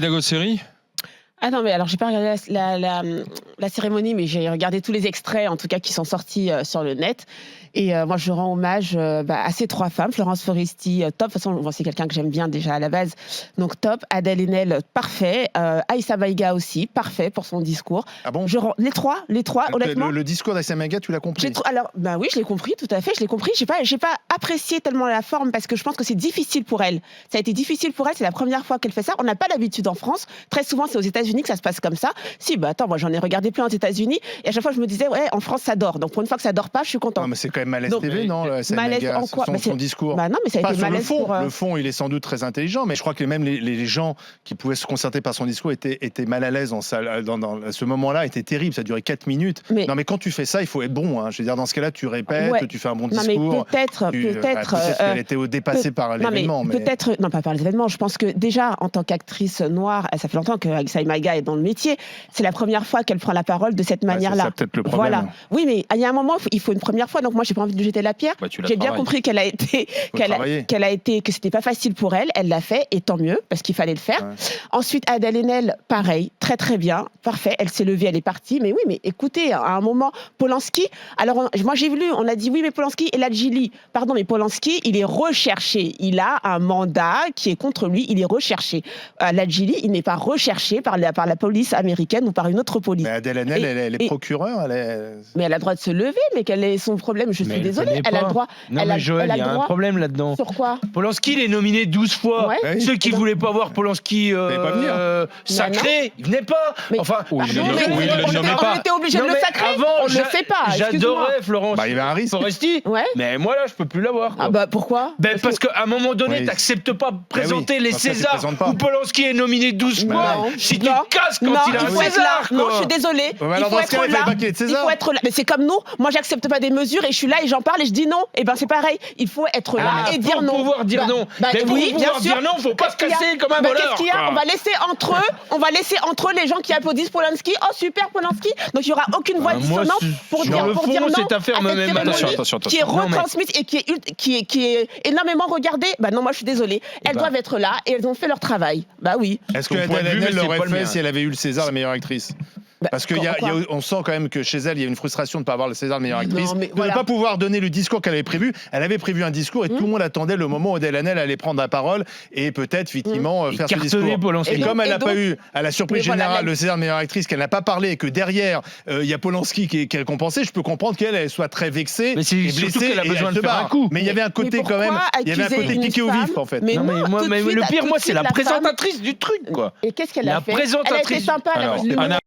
Dagosséry. Ah non, mais alors j'ai pas regardé la cérémonie, mais j'ai regardé tous les extraits, en tout cas, qui sont sortis sur le net. Et moi, je rends hommage à ces trois femmes. Florence Foresti, top. De toute façon, c'est quelqu'un que j'aime bien déjà à la base. Donc top. Adèle Haenel, parfait. Aïssa Maïga aussi, parfait pour son discours. Ah bon? Les trois, honnêtement. Le discours d'Aïssa Maïga, tu l'as compris? Alors, ben oui, je l'ai compris, tout à fait, je l'ai compris. J'ai pas apprécié tellement la forme parce que je pense que c'est difficile pour elle. Ça a été difficile pour elle, c'est la première fois qu'elle fait ça. On n'a pas l'habitude en France. Très souvent, c'est aux États-Unis que ça se passe comme ça. Si, bah attends, moi j'en ai regardé plein aux États-Unis et à chaque fois je me disais, ouais, en France ça dort. Donc pour une fois que ça dort pas, je suis content. Non, mais c'est quand même malaise TV, non? Malaise en quoi? Son discours. Bah non, mais ça a été malaise le fond. pour, Le fond, il est sans doute très intelligent, mais je crois que même les gens qui pouvaient se concerter par son discours étaient mal à l'aise dans ce moment-là, était terrible. Ça a duré 4 minutes. Non, mais quand tu fais ça, il faut être bon. Hein. Je veux dire, dans ce cas-là, tu répètes, tu fais un bon discours. Non, mais peut-être qu'elle était dépassée par l'événement. Peut-être, non, pas par l'événement. Je pense que déjà, en tant qu'actrice noire, ça fait longtemps que Aïssa Maïga est dans le métier. C'est la première fois qu'elle prend la parole de cette manière-là. C'est peut-être le problème. Voilà. Oui, mais il y a un moment, il faut une première fois. Donc moi, j'ai pas envie de lui jeter la pierre. J'ai bien compris que c'était pas facile pour elle. Elle l'a fait, et tant mieux, parce qu'il fallait le faire. Ouais. Ensuite, Adèle Haenel, pareil, très très bien, parfait. Elle s'est levée, elle est partie. Mais oui, mais écoutez, à un moment, Polanski. Alors moi, j'ai vu, on a dit oui, mais Polanski et Ladjili. Pardon, mais Polanski, il est recherché. Il a un mandat qui est contre lui. Il est recherché. Ladjili, il n'est pas recherché par la police américaine ou par une autre police. Mais Adèle Haenel, elle est procureure. Mais elle a le droit de se lever, mais quel est son problème? Je suis désolée. Elle a le droit. Non, mais Joël, il y a un problème là-dedans. Sur quoi? Polanski, il est nominé 12 fois. Ouais. Ceux qui ne voulaient pas voir Polanski sacré, ils venaient pas. Enfin, on était obligé de le sacrer. Avant, on ne le fait pas. J'adorais Florence il y avait un risque. Foresti. Mais moi, là, je peux plus la voir. Ah bah pourquoi? Parce qu'à un moment donné, t'acceptes pas de présenter les Césars où Polanski est nominé 12 fois. Si tu casses quand il a un César. Non, je suis désolée. Il faut être là. Il faut être là. Mais c'est comme nous. Moi, j'accepte pas des mesures et je suis là et j'en parle et je dis non. Et ben c'est pareil. Il faut être là et dire non. Pour pouvoir dire non. Mais oui, bien sûr. Dire non, faut pas se casser comme un voleur. Qu'est-ce qu'il y a? On va laisser entre eux les gens qui applaudissent Polanski. Oh super Polanski. Donc il y aura aucune voix dissonante pour dire non. Cette affaire me met mal. Attention. Qui est retransmise et qui est énormément regardée. Bah non, moi je suis désolée. Elles doivent être là et elles ont fait leur travail. Bah oui. Est-ce que Adèle Haenel l'aurait fait si elle avait eu le César de meilleure actrice? Parce qu'on sent quand même que chez elle, il y a une frustration de ne pas avoir le César de meilleure actrice, de ne pas pouvoir donner le discours qu'elle avait prévu. Elle avait prévu un discours et tout le monde attendait le moment où Adèle Haenel allait prendre la parole et peut-être effectivement faire ce discours. Et comme elle n'a pas eu, à la surprise générale, le César de meilleure actrice, qu'elle n'a pas parlé et que derrière, il y a Polanski qui est récompensé, je peux comprendre qu'elle soit très vexée et blessée qu'elle a besoin de faire un coup. Mais il y avait un côté quand même, il y avait un côté piqué au vif en fait. Mais le pire, moi, c'est la présentatrice du truc, quoi. Et qu'est-ce qu'elle a fait? La présentatrice. Elle a été sympa.